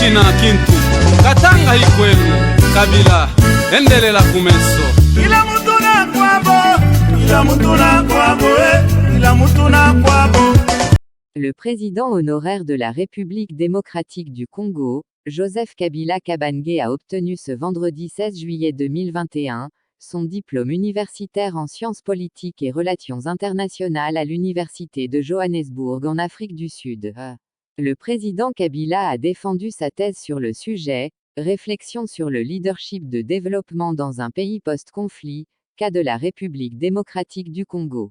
China Kintu Katanga hikwenu Kabila endelela kumeso Ila mutuna kwabo, ila mutuna kwabo, ila mutuna kwabo. Le président honoraire de la République démocratique du Congo, Joseph Kabila Kabange a obtenu ce vendredi 16 juillet 2021, son diplôme universitaire en sciences politiques et relations internationales à l'Université de Johannesburg en Afrique du Sud. Le président Kabila a défendu sa thèse sur le sujet, Réflexion sur le leadership de développement dans un pays post-conflit, cas de la République démocratique du Congo.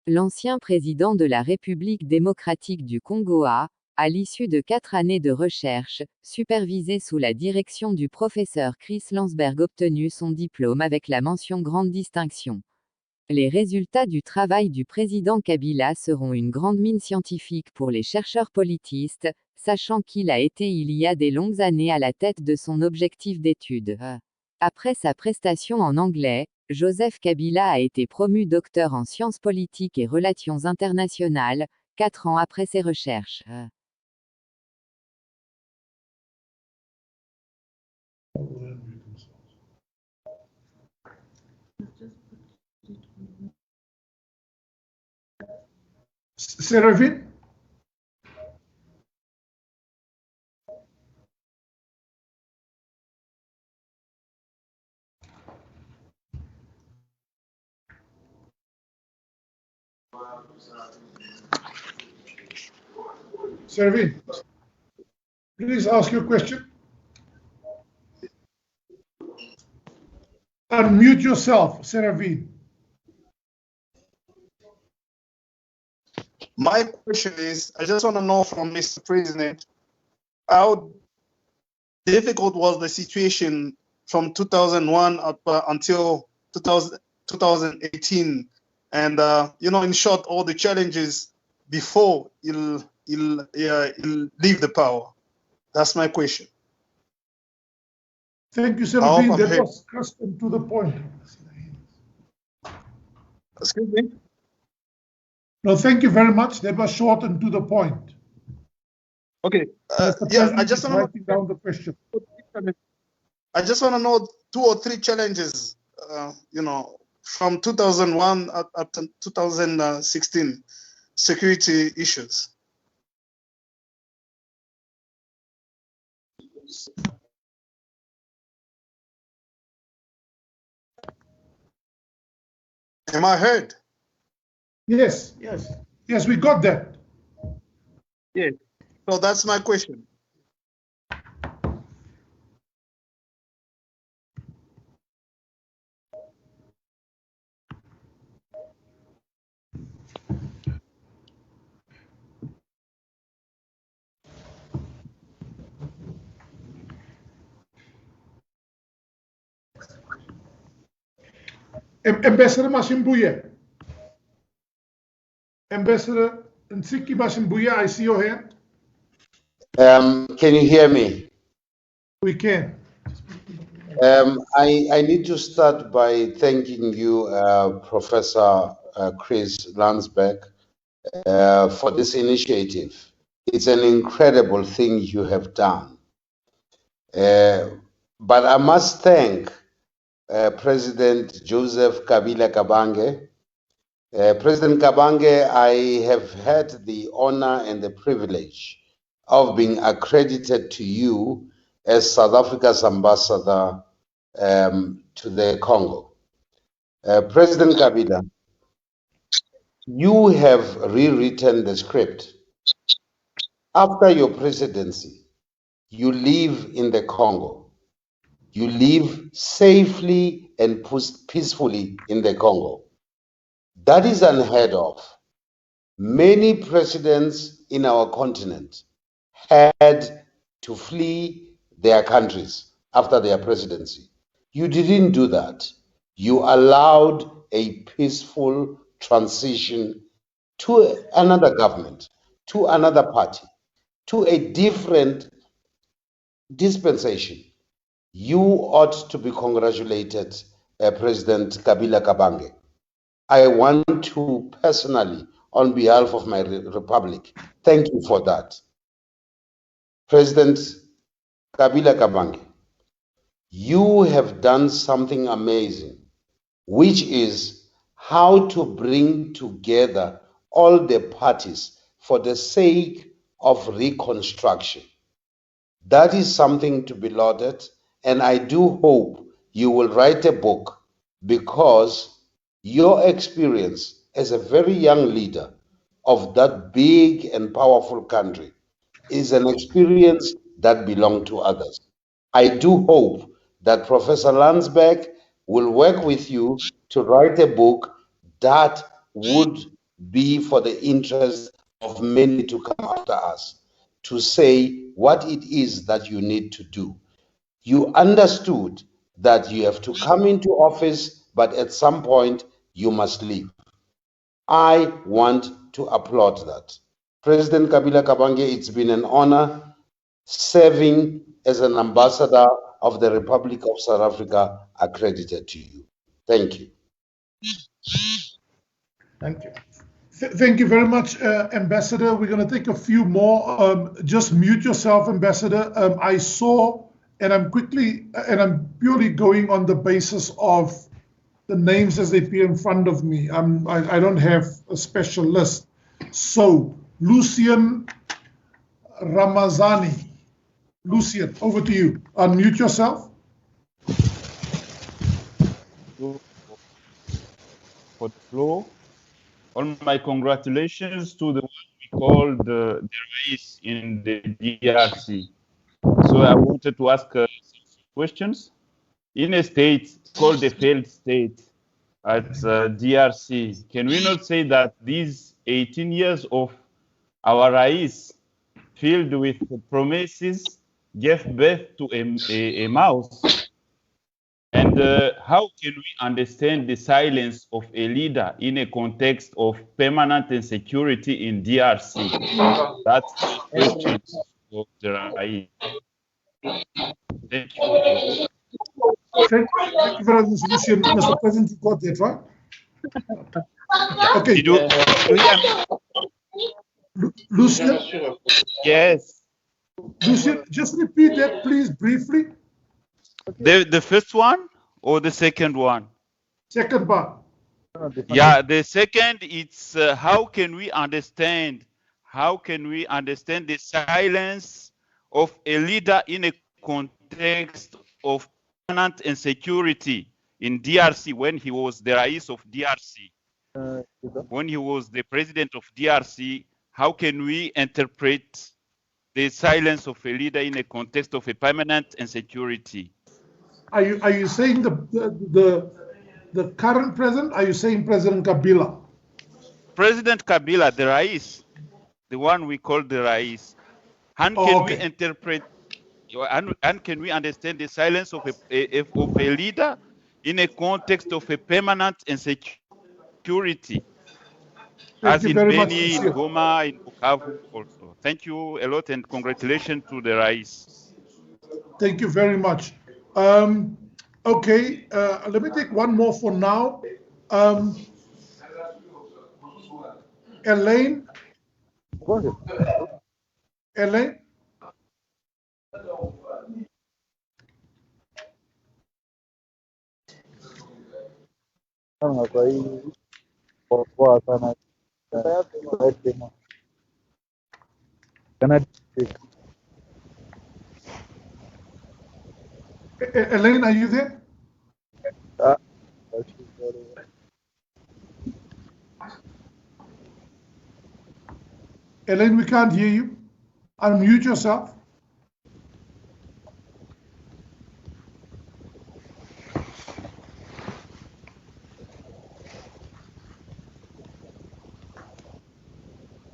L'ancien président de la République démocratique du Congo a, à l'issue de 4 années de recherche, supervisée sous la direction du professeur Chris Landsberg obtenu son diplôme avec la mention Grande Distinction. Les résultats du travail du président Kabila seront une grande mine scientifique pour les chercheurs politistes, sachant qu'il a été il y a des longues années à la tête de son objectif d'étude. Après sa prestation en anglais, Joseph Kabila a été promu docteur en sciences politiques et relations internationales, 4 ans après ses recherches. Seraphine? Seraphine, please ask your question. Unmute yourself, Seraphine. My question is, I just want to know from Mr. President, how difficult was the situation from 2001 up until 2018? And, in short, all the challenges before he'll leave the power. That's my question. Thank you, Seraphine. That was crisp and to the point. Excuse me? No, thank you very much. That was short and to the point. Okay. I just want to writing down the question. I just want to know 2 or 3 challenges, from 2001 up to 2016, security issues. Am I heard? Yes, we got that. Yes. So that's my question. Ambassador Masimbuya. Ambassador Nsiki Masimbuya, I see your hand. Can you hear me? We can. I need to start by thanking you, Professor Chris Landsberg, for this initiative. It's an incredible thing you have done. But I must thank President Joseph Kabila Kabange. President Kabange, I have had the honor and the privilege of being accredited to you as South Africa's ambassador to the Congo. President Kabila, you have rewritten the script. After your presidency, you live in the Congo. You live safely and peacefully in the Congo. That is unheard of. Many presidents in our continent had to flee their countries after their presidency. You didn't do that. You allowed a peaceful transition to another government, to another party, to a different dispensation. You ought to be congratulated, President Kabila Kabange. I want to personally, on behalf of my republic, thank you for that. President Kabila Kabange, you have done something amazing, which is how to bring together all the parties for the sake of reconstruction. That is something to be lauded, and I do hope you will write a book, because your experience as a very young leader of that big and powerful country is an experience that belongs to others. I do hope that Professor Landsberg will work with you to write a book that would be for the interest of many to come after us, to say what it is that you need to do. You understood that you have to come into office, but at some point you must leave. I want to applaud that. President Kabila Kabange, it's been an honor serving as an ambassador of the Republic of South Africa accredited to you. Thank you. Thank you. Thank you very much, Ambassador. We're going to take a few more. Just mute yourself, Ambassador. I saw, and I'm purely going on the basis of the names as they appear in front of me. I don't have a special list. So, Lucian Ramazani. Lucian, over to you. Unmute yourself. For the floor. All my congratulations to the one we call the race in the DRC. So I wanted to ask some questions. In a state called the failed state at DRC, can we not say that these 18 years of our rais filled with promises gave birth to a mouse? And how can we understand the silence of a leader in a context of permanent insecurity in DRC? That's the question of the rais. Thank you. Thank you very much, Lucian. Mr. President, you got that, right? Okay. Did you hear me? Lucian? Yes. Lucian, just repeat that, please, briefly. The first one or the second one? Second part. Yeah, the second, it's how can we understand the silence of a leader in a context of permanent insecurity in DRC when he was the rais of DRC? When he was the president of DRC, how can we interpret the silence of a leader in a context of a permanent insecurity? Are you saying the current president? Are you saying President Kabila? President Kabila, the rais, the one we call the rais. And can we interpret and can we understand the silence of a leader in a context of a permanent insecurity? As in Beni, in Goma, in Bukavu also. Thank you a lot and congratulations to the rais. Thank you very much. Okay, let me take one more for now. Elaine? Elaine? Elaine, are you there? Elaine, we can't hear you. Unmute yourself.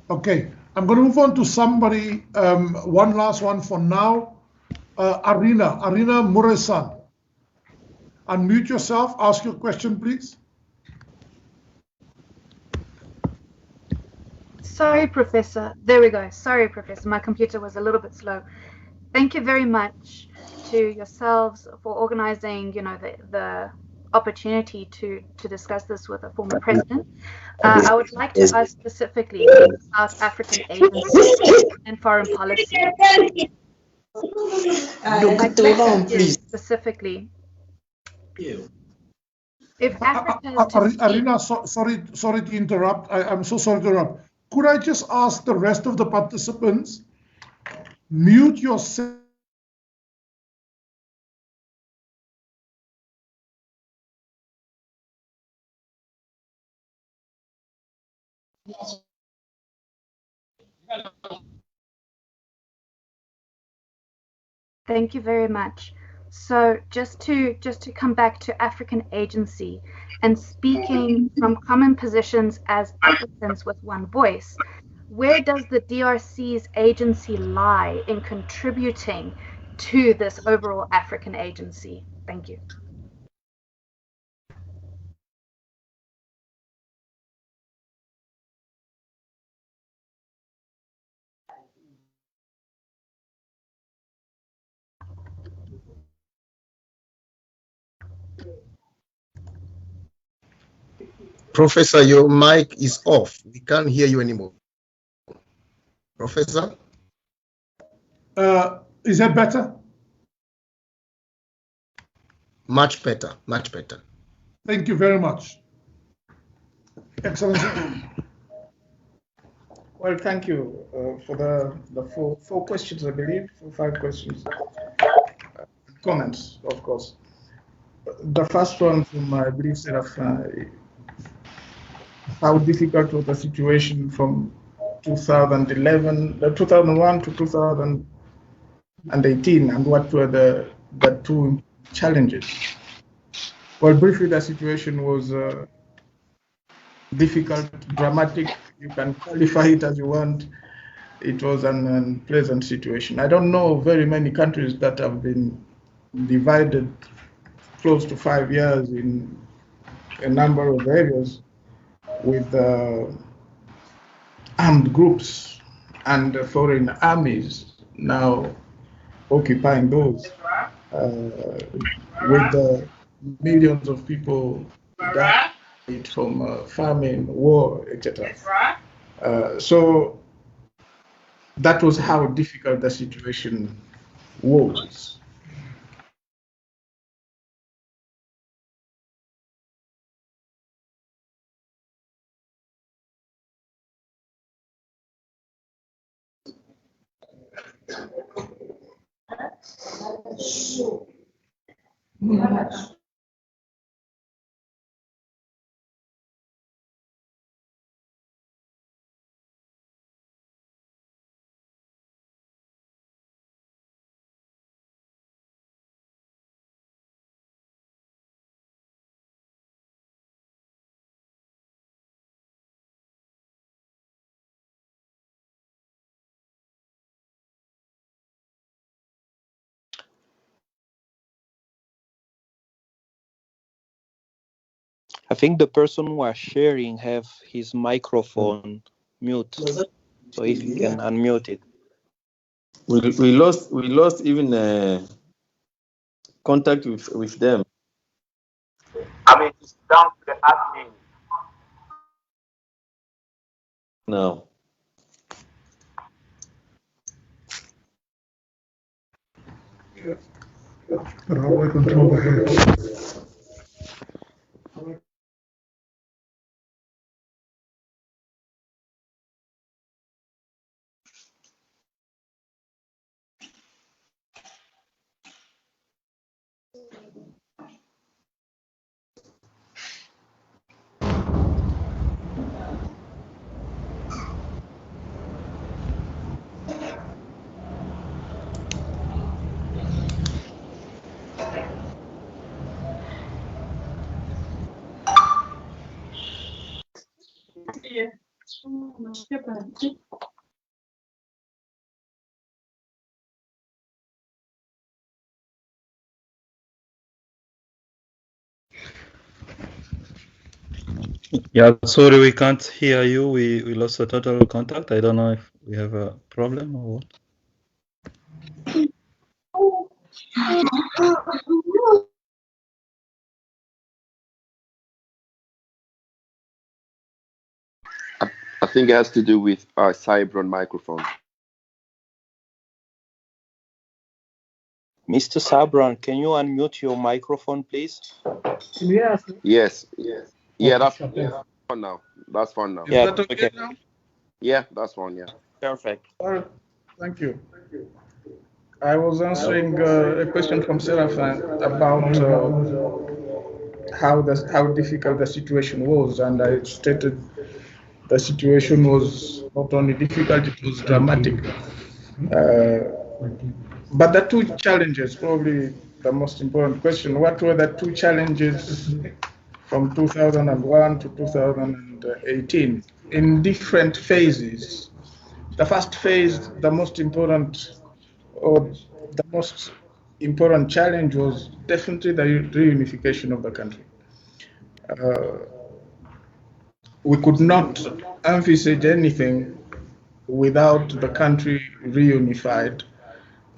Okay, I'm going to move on to somebody, one last one for now. Arina Muresan. Unmute yourself, ask your question, please. Sorry, Professor. There we go. Sorry, Professor. My computer was a little bit slow. Thank you very much to yourselves for organizing, the opportunity to discuss this with a former president. I would like to ask specifically South African agency and foreign policy. neglected here specifically. If Africa is to speak, Arina, sorry to interrupt. I'm so sorry to interrupt. Could I just ask the rest of the participants, mute yourself? thank you very much. So just to come back to African agency and speaking from common positions as Africans with one voice, where does the DRC's agency lie in contributing to this overall African agency? Thank you. Professor, your mic is off. We can't hear you anymore. Professor? Is that better? Much better, much better. Thank you very much. Excellency. Well, thank you for the four questions, I believe, 5 questions. Comments, of course. The first one from, I believe, Seraph, how difficult was the situation from 2001 to 2018, and what were the 2 challenges? Well, briefly, the situation was difficult, dramatic. You can qualify it as you want. It was an unpleasant situation. I don't know very many countries that have been divided close to 5 years in a number of areas with armed groups and foreign armies now occupying those, with millions of people died from famine, war, etc. So that was how difficult the situation was. I think the person who was sharing have his microphone mute. So if you can unmute it. We lost even contact with them. I mean, it's down to the admin. No. But how do I control the head? Yeah, sorry, we can't hear you. We lost the total contact. I don't know if we have a problem or what. I think it has to do with our Cybron microphone. Mr. Sabran, can you unmute your microphone, please? Yes. Yes. Yeah, that's Okay. fun now. That's fun now. Is Yeah, that okay now? Yeah, that's fun. Yeah. Perfect. Well, thank you. I was answering a question from Serafin about how difficult the situation was, and I stated the situation was not only difficult, it was dramatic. But the two challenges, probably the most important question, what were the two challenges from 2001 to 2018 in different phases? The first phase, the most important challenge was definitely the reunification of the country. We could not envisage anything without the country reunified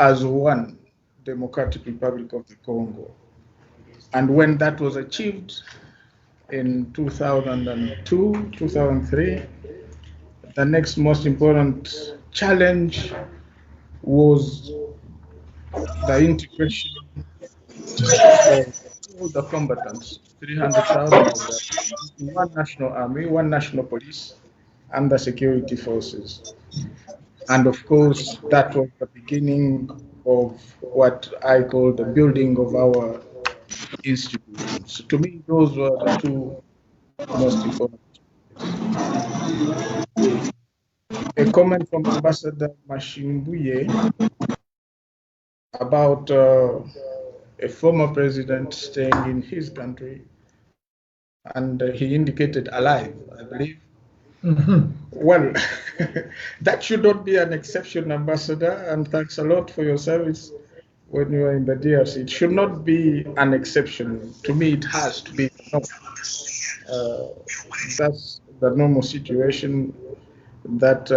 as one Democratic Republic of the Congo. And when that was achieved in 2002, 2003, the next most important challenge was the integration of all the combatants, 300,000 of them, into one national army, one national police, and the security forces. And of course, that was the beginning of what I call the building of our institutions. To me, those were the two most important. A comment from Ambassador Mashimbuye about a former president staying in his country, and he indicated alive, I believe. Well, that should not be an exception, Ambassador, and thanks a lot for your service when you are in the DRC. It should not be an exception. To me, it has to be normal. That's the normal situation that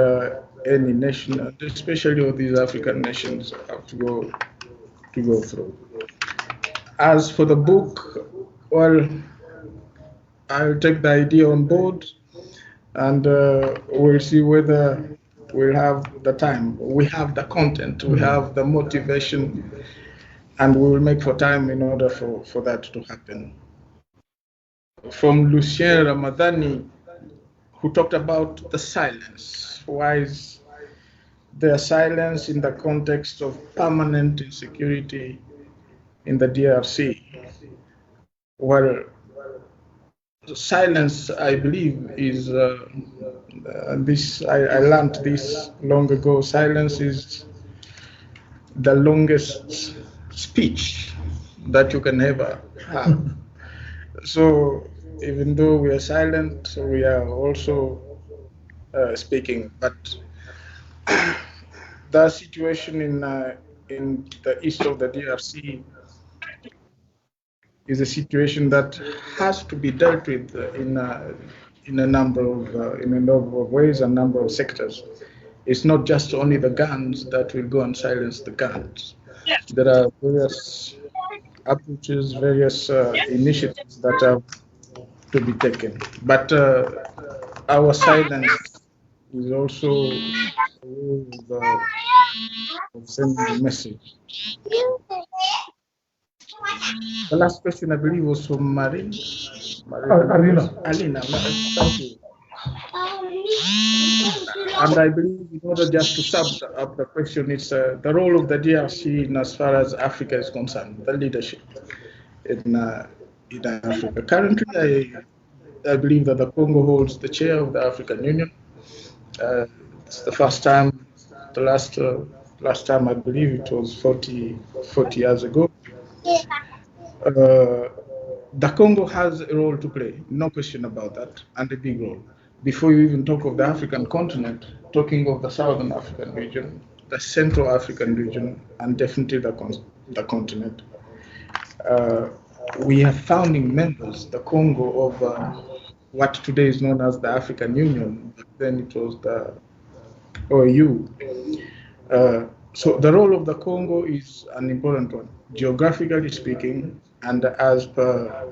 any nation, especially all these African nations, have to go through. As for the book, well, I'll take the idea on board, and we'll see whether we'll have the time. We have the content, we have the motivation, and we will make for time in order for that to happen. From Lucien Ramadani, who talked about the silence. Why is there silence in the context of permanent insecurity in the DRC? Well, silence, I believe, is this. I learned this long ago. Silence is the longest speech that you can ever have. So even though we are silent, we are also speaking. But the situation in the east of the DRC is a situation that has to be dealt with in a number of ways, a number of sectors. It's not just only the guns that will go and silence the guns. There are various approaches, various initiatives that have to be taken. But our silence is also a way of sending a message. The last question, I believe, was from Alina. Alina, thank you. And I believe, in order just to sum up the question, it's the role of the DRC in as far as Africa is concerned, the leadership in Africa. Currently, I believe that the Congo holds the chair of the African Union. It's the first time. The last time, I believe, it was 40 years ago. The Congo has a role to play, no question about that, and a big role. Before you even talk of the African continent, talking of the Southern African region, the Central African region, and definitely the continent. We have founding members, the Congo, of what today is known as the African Union, but then it was the OAU. So the role of the Congo is an important one, geographically speaking, and as per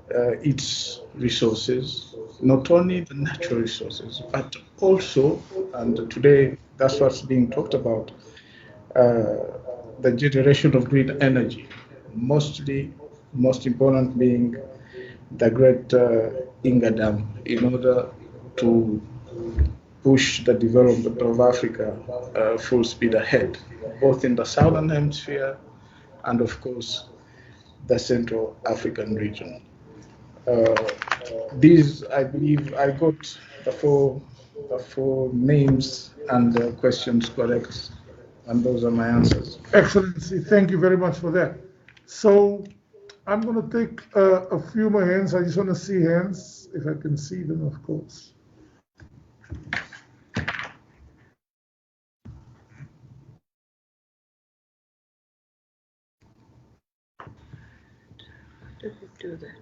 its resources, not only the natural resources, but also, and today that's what's being talked about, the generation of green energy, most important being the great Inga Dam, in order to push the development of Africa full speed ahead, both in the southern hemisphere and, of course, the Central African region. These, I believe, I got the four names and the questions correct, and those are my answers. Excellency, thank you very much for that. So I'm going to take a few more hands. I just want to see hands, if I can see them, of course. Do that.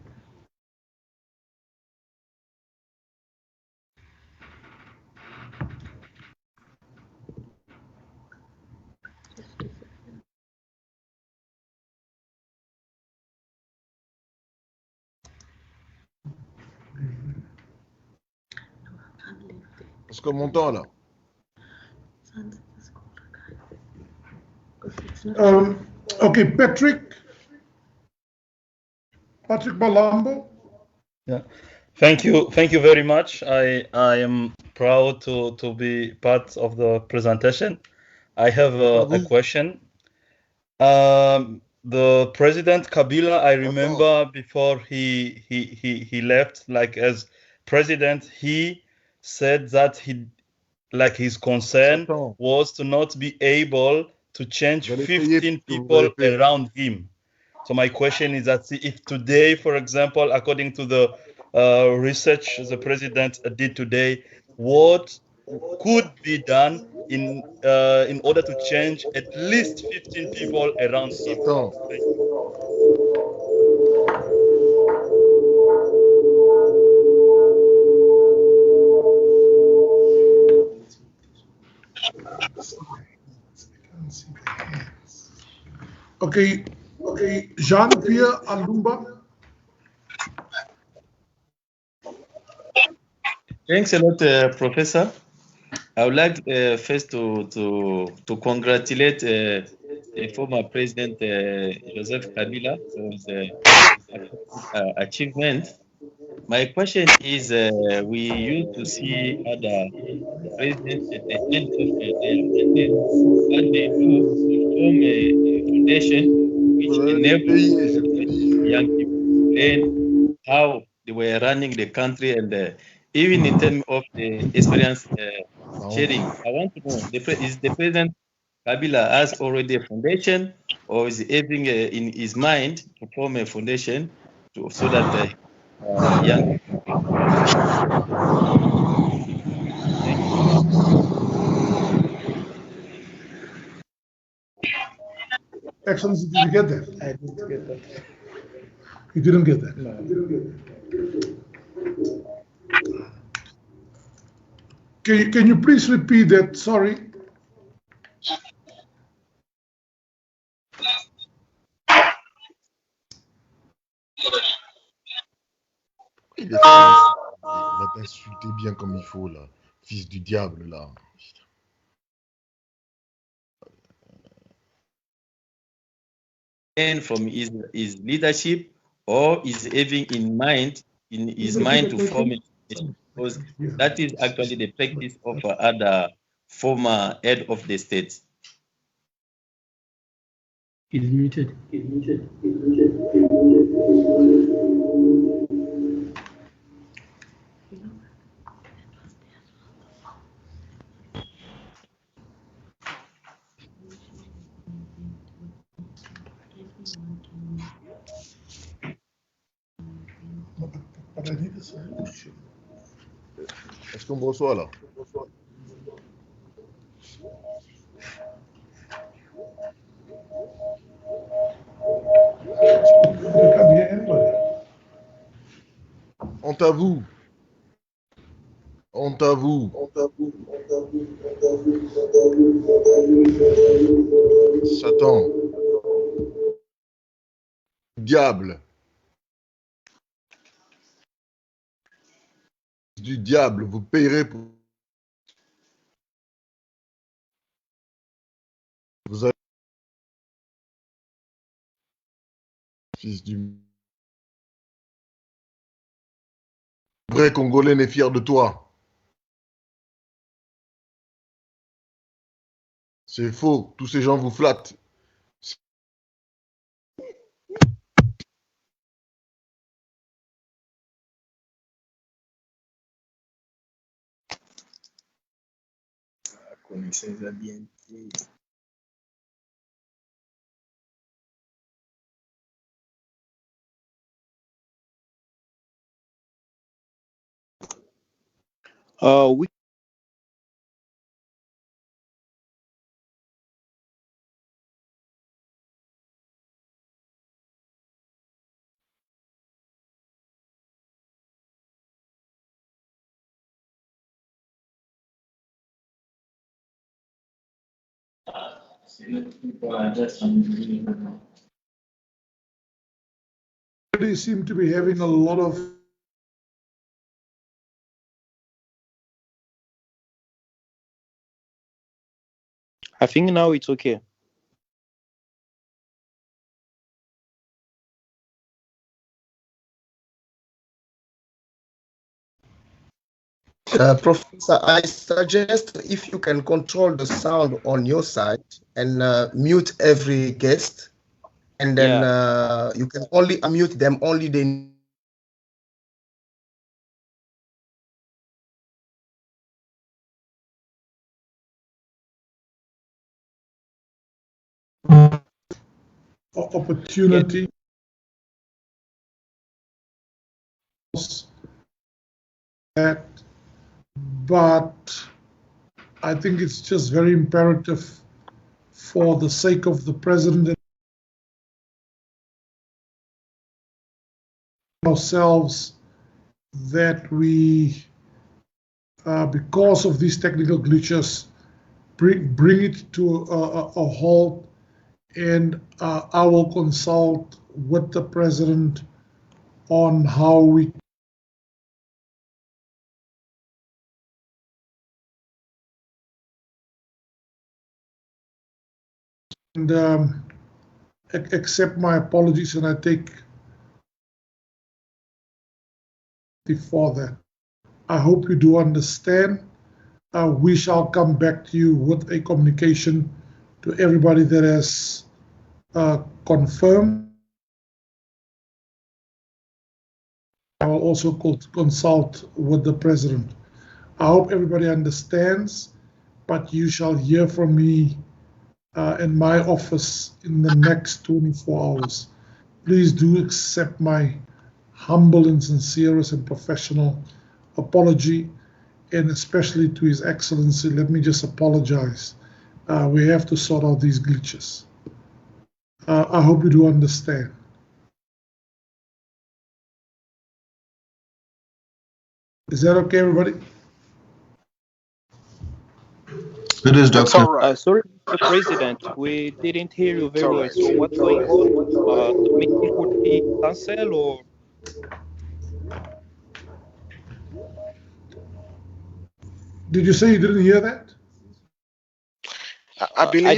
Est-ce qu'on m'entend là? Okay, Patrick Malambo. Yeah. Thank you very much. I am proud to be part of the presentation. I have a question. The President Kabila, I remember before he left, like as president, he said that his concern was to not be able to change 15 people around him. So my question is that if today, for example, according to the research the president did today, what could be done in order to change at least 15 people around him? Thank you. Okay, Jean-Pierre Alumba. Thanks a lot, Professor. I would like first to congratulate the former President Joseph Kabila for his achievement. My question is, we used to see other presidents at the end of their mandate, what they do to form a foundation which enables young people to learn how they were running the country, and even in terms of the experience sharing. I want to know, is the President Kabila has already a foundation, or is he having in his mind to form a foundation so that young Excellency, did you get that? I didn't get that. You didn't get that? No. Can you please repeat that? Sorry. Il va t'insulter bien comme il faut là, fils du diable là. And from his leadership, or is having in his mind to form it, because that is actually the practice of other former head of the states. He's muted. Est-ce qu'on me reçoit là? Honte à vous. Honte à vous. Satan. Diable. Du diable, vous payerez pour... Vous avez fils du... Vrai Congolais n'est fier de toi. C'est faux. Tous ces gens vous flattent. Connaissez-la bien. We They seem to be having a lot of I think now it's okay. Professor, I suggest if you can control the sound on your side and mute every guest, and then you can only unmute them only they. opportunity. But I think it's just very imperative for the sake of the president and ourselves that we, because of these technical glitches, bring it to a halt, and I will consult with the president on how we and accept my apologies, and I take for that. I hope you do understand. We shall come back to you with a communication to everybody that has confirmed. I will also consult with the president. I hope everybody understands, but you shall hear from me in my office in the next 24 hours. Please do accept my humble and sincerest and professional apology, and especially to His Excellency, let me just apologize. We have to sort out these glitches. I hope you do understand. Is that okay, everybody? It is, Doctor. Sorry, Mr. President, we didn't hear you very well. So what's going on? The meeting would be cancelled, or? Did you say you didn't hear that? I believe I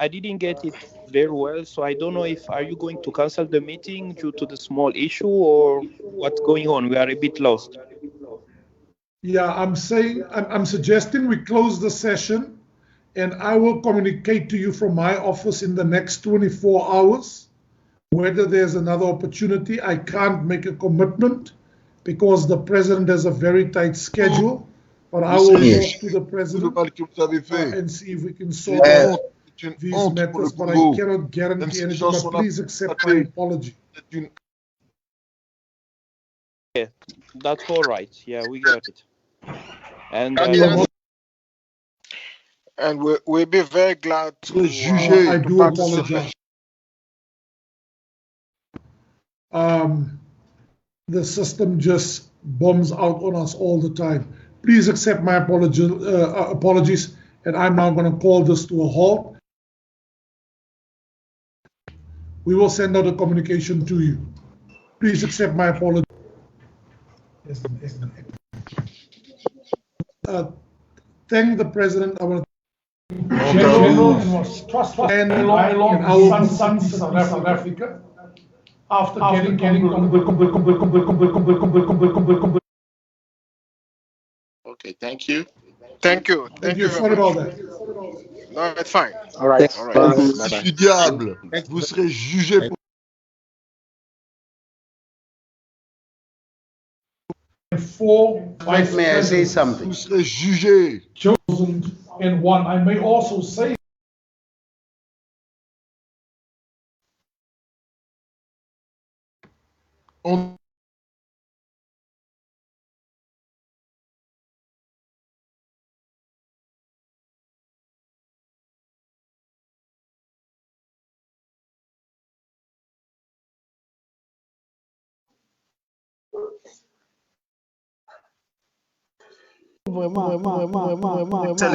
didn't get it very well, so I don't know if are you going to cancel the meeting due to the small issue, or what's going on? We are a bit lost. Yeah, I'm suggesting we close the session, and I will communicate to you from my office in the next 24 hours whether there's another opportunity. I can't make a commitment because the president has a very tight schedule, but I will talk to the president and see if we can sort out these matters, but I cannot guarantee anything, but please accept my apology. Yeah, that's all right. Yeah, we got it. And we'll be very glad to. I do apologize. The system just bombs out on us all the time. Please accept my apologies, and I'm now going to call this to a halt. We will send out a communication to you. Please accept my apology. Thank the president. I want to general and was trusted along our Sun South Africa. After getting Okay, thank you. Thank you. Thank you. Sorry about that. No, it's fine. All right. All right. Fils du diable, vous serez jugé pour May I say something? vous serez jugé. Chosen and one. I may also say On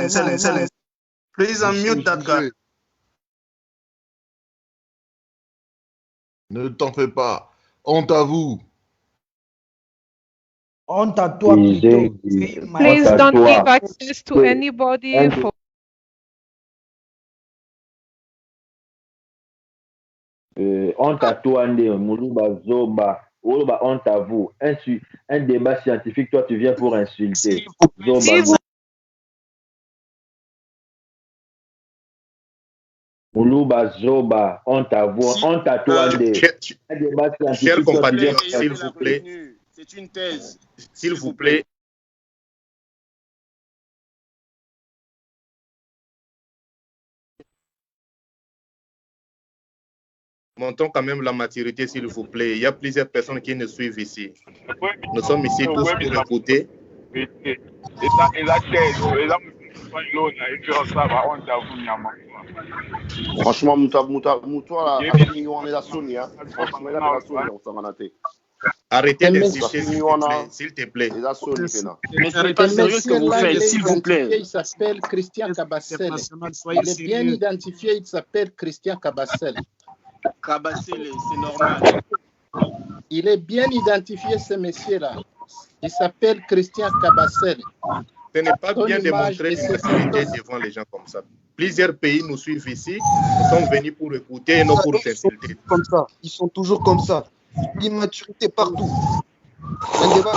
Silence. Please unmute that guy. Ne t'en fais pas. Honte à vous. Honte à toi plutôt. Please don't give access to anybody for honte à toi, Moulouba Zoba, Oloba, honte à vous. Un débat scientifique, toi tu viens pour insulter. Zoba. Moulouba Zoba, honte à vous, honte à toi, un débat scientifique. Chers compatriotes, s'il vous plaît, c'est une thèse. S'il vous plaît. Montons quand même la maturité, s'il vous plaît. Il y a plusieurs personnes qui nous suivent ici. Nous sommes ici tous pour écouter. Franchement, Moutoua, là, on est la Sony, hein. Franchement, on est la Sony, on s'en va noter. Arrêtez d'insister, s'il te plaît. Les Sony, Pena. Mais c'est pas sérieux ce que vous faites, s'il vous plaît. Il s'appelle Christian Kabassel. Il est bien identifié, il s'appelle Christian Kabassel. Kabassel, c'est normal. Il est bien identifié, ce monsieur-là. Il s'appelle Christian Kabassel. Ce n'est pas bien de montrer une maturité devant les gens comme ça. Plusieurs pays nous suivent ici. Nous sommes venus pour écouter et non pour s'insulter. Comme ça. Ils sont toujours comme ça. L'immaturité partout. Un débat.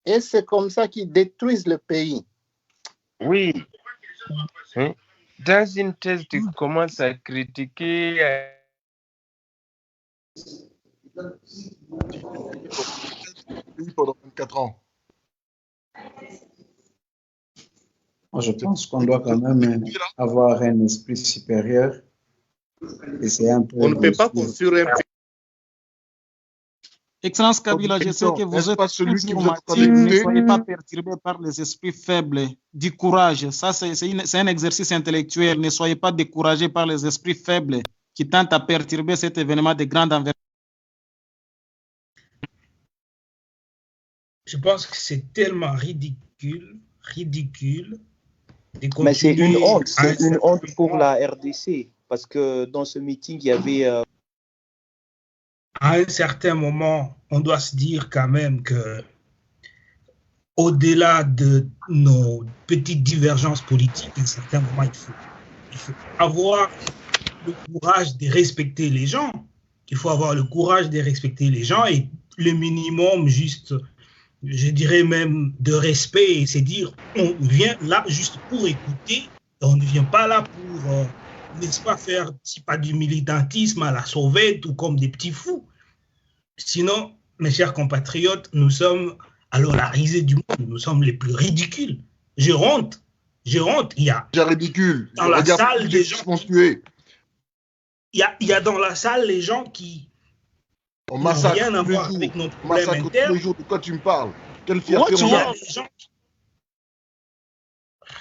Et c'est comme ça qu'ils détruisent le pays. Oui. Dans une thèse, tu commences à critiquer. Pendant 24 ans. Moi, je pense qu'on doit quand même avoir un esprit supérieur. Et c'est un peu on ne peut pas construire un pays. Excellence Kabila, je sais que vous êtes informatif, ne soyez pas perturbé par les esprits faibles. Du courage, ça c'est un exercice intellectuel. Ne soyez pas découragé par les esprits faibles qui tentent à perturber cet événement de grande envergure. Je pense que c'est tellement ridicule. Mais c'est une honte pour la RDC, parce que dans ce meeting, il y avait... À un certain moment, on doit se dire quand même que, au-delà de nos petites divergences politiques, à un certain moment, il faut avoir le courage de respecter les gens. Il faut avoir le courage de respecter les gens et le minimum juste, je dirais même, de respect, c'est dire, on vient là juste pour écouter, on ne vient pas là pour... n'est-ce pas, faire, si pas du militantisme à la sauvette ou comme des petits fous. Sinon, mes chers compatriotes, nous sommes alors la risée du monde, nous sommes les plus ridicules. J'ai honte. Il y a ridicule. Dans la salle des gens qui, il y a dans la salle les gens qui on massacre rien à voir avec notre problème interne. Tous les jours, de quoi tu me parles? Quelle fierté on a?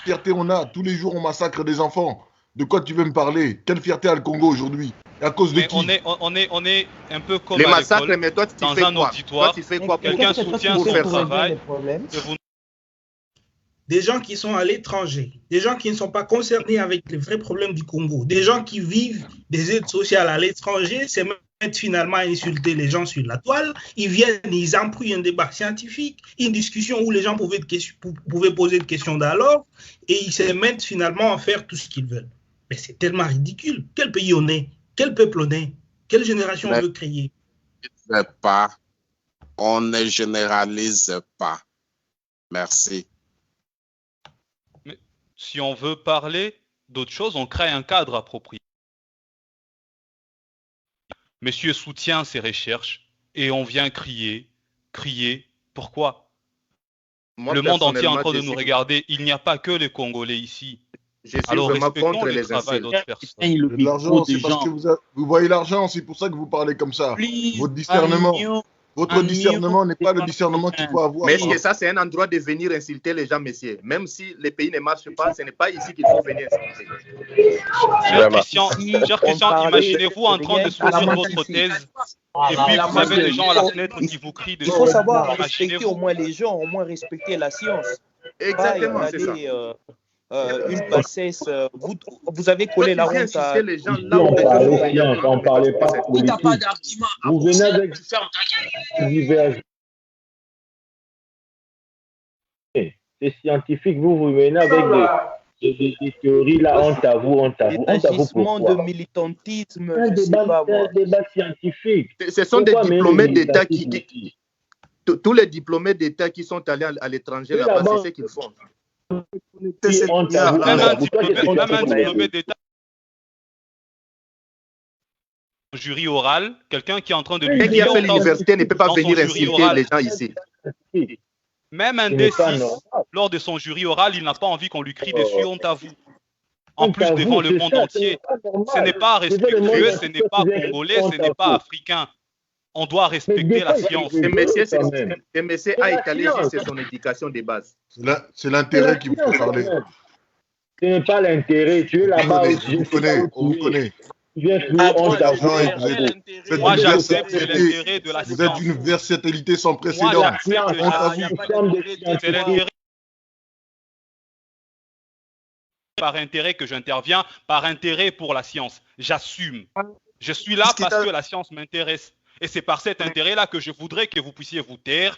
Fierté on a. Tous les jours, on massacre des enfants. De quoi tu veux me parler? Quelle fierté a le Congo aujourd'hui? À cause de qui? On est un peu comme les à massacres, mais toi, tu dans fais un quoi? auditoire. Toi, tu fais quoi? Quelqu'un soutient son travail. Des gens qui sont à l'étranger, des gens qui ne sont pas concernés avec les vrais problèmes du Congo, des gens qui vivent des aides sociales à l'étranger, c'est même mettent finalement à insulter les gens sur la toile, ils viennent, ils embrouillent un débat scientifique, une discussion où les gens pouvaient poser des questions d'alors, et ils se mettent finalement à faire tout ce qu'ils veulent. Mais c'est tellement ridicule. Quel pays on est? Quel peuple on est? Quelle génération on veut créer? On ne généralise pas. Merci. Mais si on veut parler d'autre chose, on crée un cadre approprié. Monsieur soutient ces recherches et on vient crier. Pourquoi? Le monde entier est en train de nous regarder. Il n'y a pas que les Congolais ici. Alors respectons le travail d'autres personnes. L'argent, c'est parce que vous voyez l'argent, c'est pour ça que vous parlez comme ça. Votre discernement. Votre discernement n'est pas le discernement qu'il faut avoir. Mais est-ce que ça, c'est un endroit de venir insulter les gens, messieurs? Même si les pays ne marchent pas, ce n'est pas ici qu'il faut venir insulter. Cher Christian, imaginez-vous en train de soutenir votre thèse et puis vous avez des gens à la fenêtre qui vous crient dessus. Il faut savoir respecter au moins les gens, au moins respecter la science. Exactement, c'est ça. Une bassesse, vous avez collé la honte à... Les gens, là, on parlait pas politique. Vous venez avec divers. C'est scientifique, vous venez avec des théories là, honte à vous, honte à vous. Un gisement de militantisme, un débat scientifique. Ce sont des diplômés d'État qui... Tous les diplômés d'État qui sont allés à l'étranger là-bas, c'est ce qu'ils font. Même un diplômé d'État, jury oral, quelqu'un qui est en train de... Quelqu'un qui a fait l'université ne peut pas venir insulter les gens ici. Même un D6, lors de son jury oral, il n'a pas envie qu'on lui crie dessus, honte à vous. En plus, devant le monde entier, ce n'est pas respectueux, ce n'est pas congolais, ce n'est pas africain. On doit respecter la science. Le monsieur a étalé juste son éducation de base. C'est l'intérêt qui vous fait parler. Ce n'est pas l'intérêt. Tu es là-bas. On vous connaît. Moi, j'accepte l'intérêt de la science. Vous êtes d'une versatilité sans précédent. Moi, c'est l'intérêt. Par intérêt que j'interviens, par intérêt pour la science. J'assume. Je suis là parce que la science m'intéresse. Et c'est par cet intérêt-là que je voudrais que vous puissiez vous taire.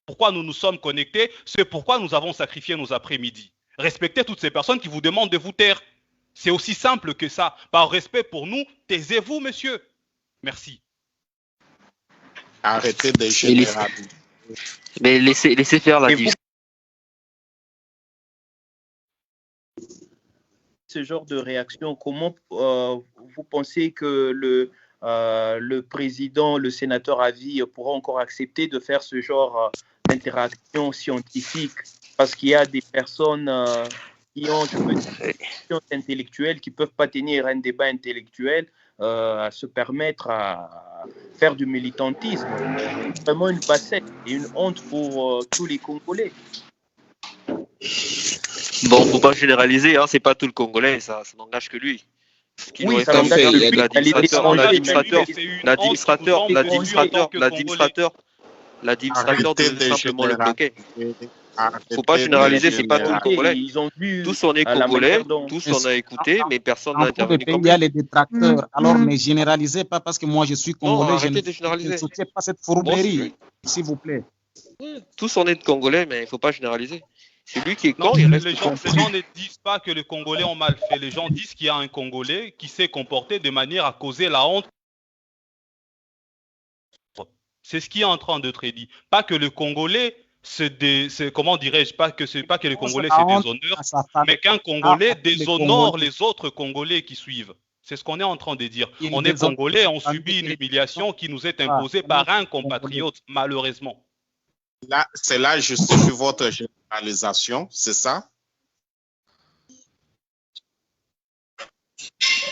Pourquoi nous nous sommes connectés? C'est pourquoi nous avons sacrifié nos après-midi. Respectez toutes ces personnes qui vous demandent de vous taire. C'est aussi simple que ça. Par respect pour nous, taisez-vous, monsieur. Merci. Arrêtez de généraliser. Mais laissez faire la discussion. Ce genre de réaction, comment vous pensez que le président, le sénateur à vie pourra encore accepter de faire ce genre d'interaction scientifique? Parce qu'il y a des personnes qui ont des questions intellectuelles qui ne peuvent pas tenir un débat intellectuel à se permettre à faire du militantisme. C'est vraiment une bassesse et une honte pour tous les Congolais. Bon, faut pas généraliser, hein, c'est pas tout le Congolais, ça n'engage que lui. Oui, ça engage que lui. L'administrateur devait simplement le bloquer. Faut pas généraliser, c'est pas tout le Congolais. Tous on est Congolais, tous on a écouté, mais personne n'a intervenu. Il y a les détracteurs. Alors ne généralisez pas parce que moi je suis Congolais. Non, arrêtez de généraliser. Je ne soutiens pas cette fourberie, s'il vous plaît. Tous on est Congolais, mais il faut pas généraliser. C'est lui qui est con, Non, il les reste gens ne disent pas que les Congolais ont mal fait. Les gens disent qu'il y a un Congolais qui s'est comporté de manière à causer la honte. C'est ce qui est en train d'être dit. Pas que le Congolais, comment dirais-je, pas que les Congolais se déshonorent, mais qu'un Congolais déshonore les autres Congolais qui suivent. C'est ce qu'on est en train de dire. On est Congolais, on subit une humiliation qui nous est imposée par un compatriote, malheureusement. Là, c'est là que je suis votre généralisation, c'est ça?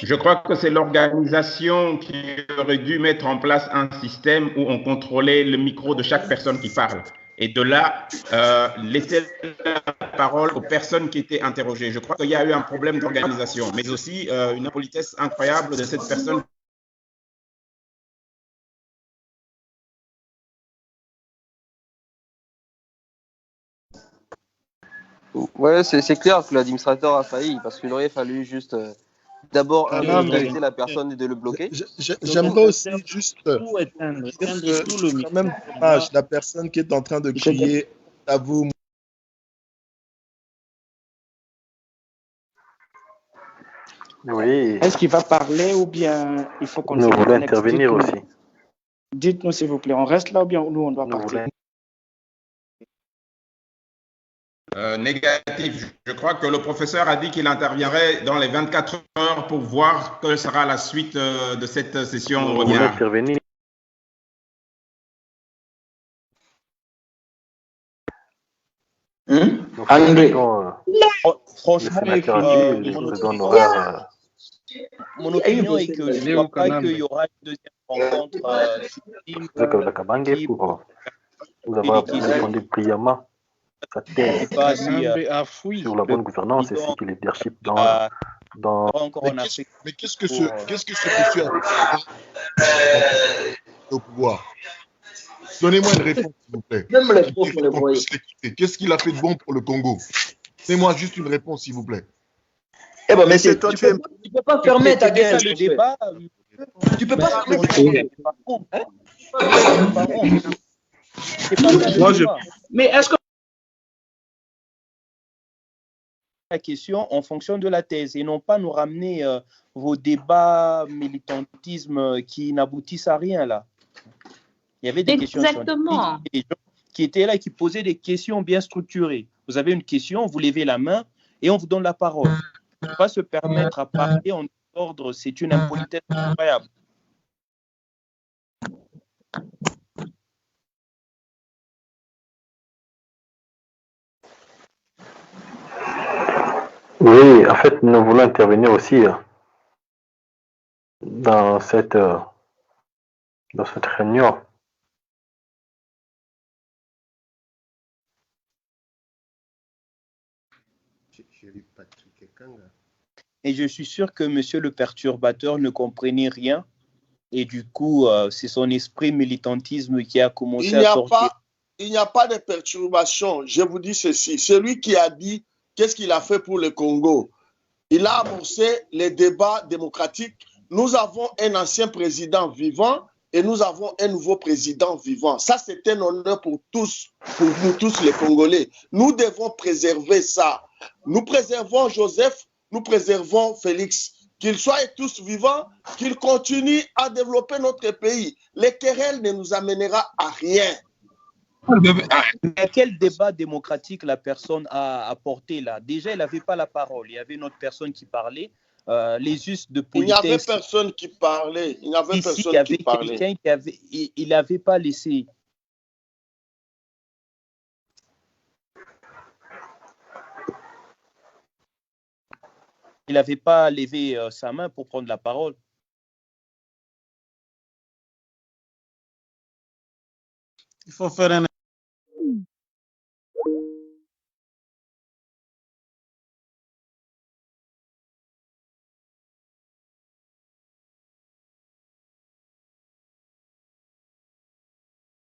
Je crois que c'est l'organisation qui aurait dû mettre en place un système où on contrôlait le micro de chaque personne qui parle. Et de là, laisser la parole aux personnes qui étaient interrogées. Je crois qu'il y a eu un problème d'organisation, mais aussi une impolitesse incroyable de cette personne. Ouais, c'est clair que l'administrateur a failli parce qu'il aurait fallu juste d'abord autoriser la personne et de le bloquer. J'aimerais aussi juste tout éteindre, tout le quand même dommage, la personne qui est en train de crier à vous. Oui. Est-ce qu'il va parler ou bien il faut qu'on... Nous voulons intervenir aussi. Dites-nous s'il vous plaît, on reste là ou bien nous on doit partir? Négatif. Je crois que le professeur a dit qu'il interviendrait dans les 24 heures pour voir quelle sera la suite de cette session. Nous voulons intervenir. André, franchement, mon opinion est que je ne crois pas qu'il y aura une deuxième rencontre vous avoir répondu brillamment sa thèse sur la bonne gouvernance ainsi que le leadership dans... Mais qu'est-ce que ce monsieur a au pouvoir? Donnez-moi une réponse, s'il vous plaît. Même les profs, vous le voyez. Qu'est-ce qu'il a fait de bon pour le Congo? Donnez-moi juste une réponse, s'il vous plaît. Eh ben, mais c'est toi, tu peux pas fermer ta gueule. Tu peux pas fermer ta gueule. Mais est-ce que la question en fonction de la thèse et non pas nous ramener vos débats militantisme qui n'aboutissent à rien là? Il y avait des questions qui étaient là et qui posaient des questions bien structurées. Vous avez une question, vous levez la main et on vous donne la parole. On ne peut pas se permettre à parler en ordre, c'est une impolitesse incroyable. Oui, en fait, nous voulons intervenir aussi dans cette réunion. Et je suis sûr que monsieur le perturbateur ne comprenait rien. Et du coup, c'est son esprit militantisme qui a commencé à sortir. Il n'y a pas de perturbation. Je vous dis ceci. Celui qui a dit qu'est-ce qu'il a fait pour le Congo, il a amorcé les débats démocratiques. Nous avons un ancien président vivant et nous avons un nouveau président vivant. Ça, c'est un honneur pour nous tous les Congolais. Nous devons préserver ça. Nous préservons Joseph, nous préservons Félix. Qu'ils soient tous vivants, qu'ils continuent à développer notre pays. Les querelles ne nous amènera à rien. Mais quel débat démocratique la personne a apporté là? Déjà, il n'avait pas la parole. Il y avait une autre personne qui parlait. Les us de politesse. Il n'y avait personne qui parlait. Il n'y avait personne qui parlait. Il n'avait pas laissé. Il n'avait pas levé sa main pour prendre la parole. Il faut faire un